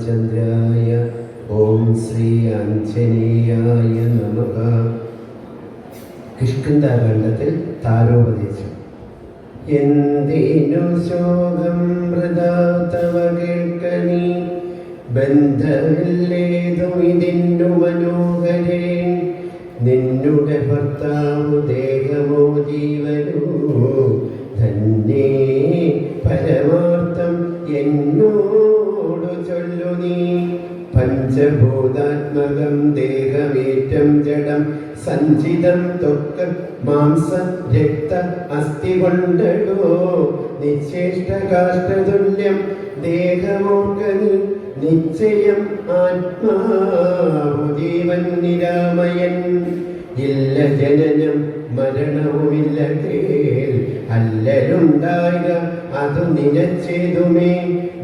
രാമചന്ദ്രായ ഓം ശ്രീ ആഞ്ജനേയായ നമഃ. കിഷ്കിന്ധാകാണ്ഡത്തിൽ താരോപദേശം. എന്തിനു ശോകം വൃഥാ തവ കേൾക്കണീ, ബന്ധമില്ലേതു ഇതിന്നു മനോഹരേ. നിന്നുടെ ഭർത്താവു ദേഹമോ ജീവനോ, ധന്യേ പരമാർത്ഥം എന്നോടു ചൊല്ലു നീ. പഞ്ചഭൂതാത്മകം ദേഹമേറ്റം ജഡം സഞ്ചിതം ത്വക്ക് മാംസ രക്ത അസ്ഥി കൊണ്ടടോ. നിശ്ചേഷ്ട കാഷ്ടതുല്യം ദേഹമോർക്കനി, നിശ്ചയം ആത്മാവു ജീവൻ നിരാമയൻ. ഇല്ല ജനനം മരണവുമില്ല കേൾ, അല്ലലുണ്ടായ അതു നിനച്ചേതുമേ.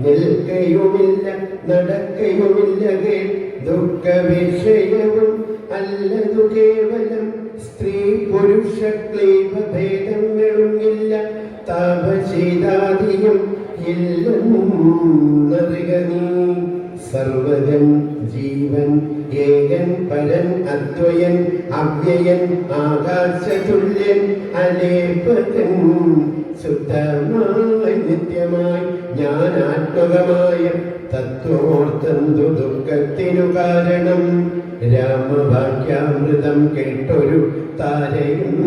നിൽക്കയുമില്ല നടക്കയുമില്ല കേൾ, ദുഃഖ വിഷയവും അല്ലതു കേവലം. സ്ത്രീ പുരുഷ ക്ലീബ ഭേദങ്ങളും ഇല്ല, താപശീതാദിയും ഇല്ലെന്നറിക നീ. സർവജൻ ജീവൻ ഏകൻ പരൻ അദ്വയൻ അവ്യയൻ ആകാശതുല്യൻ അലേപകൻ. ശുദ്ധമായി നിത്യമായി ജ്ഞാനാത്മകമായ തത്വമോർത്തു ദുഃഖത്തിനു കാരണം. രാമവാക്യാമൃതം കേട്ടൊരു താരയും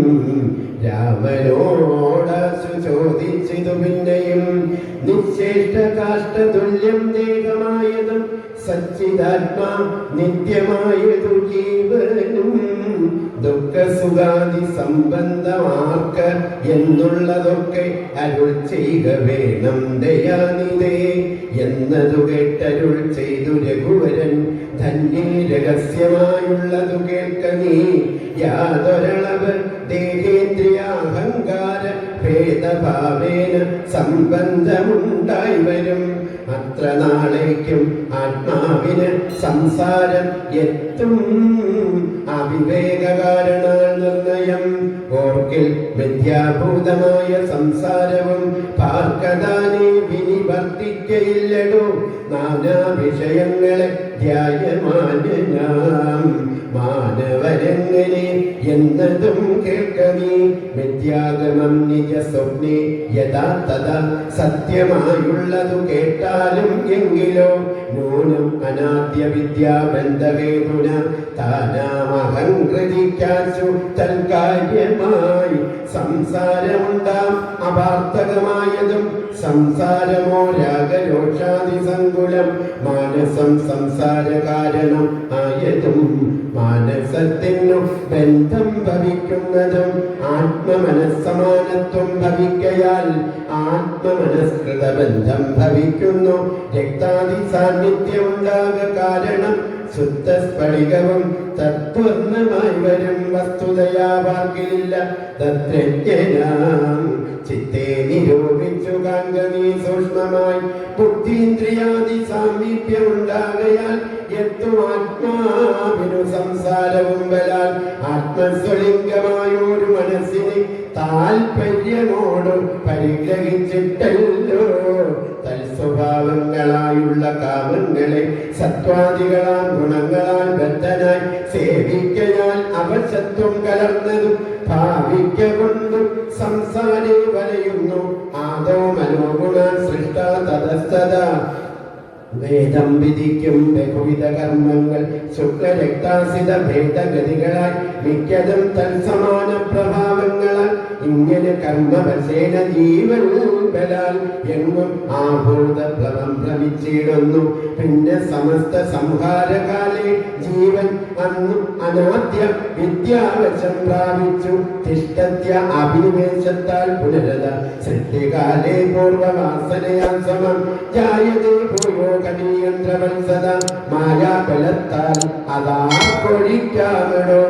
രാമനോടാശു ചോദിച്ചതു പിന്നെയും. നിശ്ചേഷ്ട കാഷ്ടതുല്യം ദേഹമായതും സച്ചിദാത്മാ നിത്യമായതു ജീവനും. ദുഃഖസുഖാദി സംബന്ധമാർക്ക എന്നുള്ളതൊക്കെ അരുൾ ചെയ്യുക വേണം ദയാനിധേ എന്നതു കേട്ടരുൾ ചെയ്തു രഘുവരൻ. ധന്യേ രഹസ്യമായുള്ളതു കേൾക്ക നീ. യാതൊരളവ് ദേഹേന്ദ്രിയാഹങ്കാര ഭേദഭാവേന സംബന്ധമുണ്ടായി വരും. അത്ര നാളേക്കും ആത്മാവിന് സംസാരം എത്തും അവിവേക കാരണാൽ നിർണയം. ഓർക്കിൽ മിഥ്യാഭൂതമായ സംസാരവും പാർക്കതാനെ വിനിവർത്തിക്കയില്ലടോ. നാനാ വിഷയങ്ങളെ ധ്യായമാനം മാനവരെങ്ങനെ എന്നതും കേൾക്ക നീ. മിഥ്യാഗമം നിജ സ്വപ്നെ യഥാ തഥാ സത്യമായുള്ളതു കേട്ടാലും എങ്കിലോ. നൂനം അനാദ്യ വിദ്യാബന്ധഹേതുന താനാമഹംകൃതിക്കാച്ചു തൽക്കാര്യമായി. സംസാരമുണ്ടാം അപാർത്ഥകമായതും സംസാരമോ രാഗരോഷാദി സങ്കുലം. മാനസം സംസാര കാരണം ആയതും മാനസത്തിനു ബന്ധം ഭവിക്കുന്നതും. ആത്മമനസ്സമാനത്വം ഭവിക്കയാൽ ആത്മമനസ്കൃത ബന്ധം ഭവിക്കുന്നു. രക്താദി സാന്നിധ്യം ഉണ്ടാക കാരണം ശുദ്ധ സ്ഫടികവും തത്വമായി വരും. വസ്തുതയാ വാക്കിലില്ല തത്രജ്ഞനാം ചിത്തെ നിരൂപിച്ചു കാൺക നീ സൂക്ഷ്മമായി. ബുദ്ധീന്ദ്രിയാദി സാമീപ്യം ഉണ്ടാകയാൽ എത്തും ആത്മാവിനു സംസാരവും ബലാൽ. ആത്മസ്വലിംഗമായൊരു മനസ്സിനെ താൽപര്യമോട് പരിഗ്രഹിച്ചിട്ടല്ലോ തൽസ്വഭാവങ്ങളായുള്ള കാമങ്ങളെ സത്വാദികളാൽ ഗുണങ്ങളാൽ ബദ്ധനായി സേവിക്കയാൽ അവശത്വം കലർന്നതും ഭാവിക്ക കൊണ്ടും സംസാരേ വലയുന്നു. ആദോ മനോഗുണാൻ സൃഷ്ട തതസ്തത. വേദം വിധിക്കും ബഹുവിധ കർമ്മങ്ങൾ ശുക്ലരക്താസിത ഭേദഗതികളായി മിക്കതും തത്സമാന പ്രഭാവങ്ങളാൽ. ഇങ്ങനെ കർമ്മവശേന ജീവൻ ബലാൽ എങ്ങും ആഭൂതപ്ലവം ഭ്രമിച്ചിടുന്നു. പിന്നെ സമസ്ത സംഹാരകാലേ ജീവൻ അന്നു അനാദ്യ വിദ്യാവശം പ്രാപിച്ചു. തിഷ്ടത്യ അഭിനിവേശത്താൽ പുനരത സൃഷ്ടികാലേ പൂർവവാസനയാ സമം ജായതേ ഭൂയോ കടീയന്ത്രവത്സദ. മായാബലത്താൽ അതാ കൊഴിക്കാമടോ.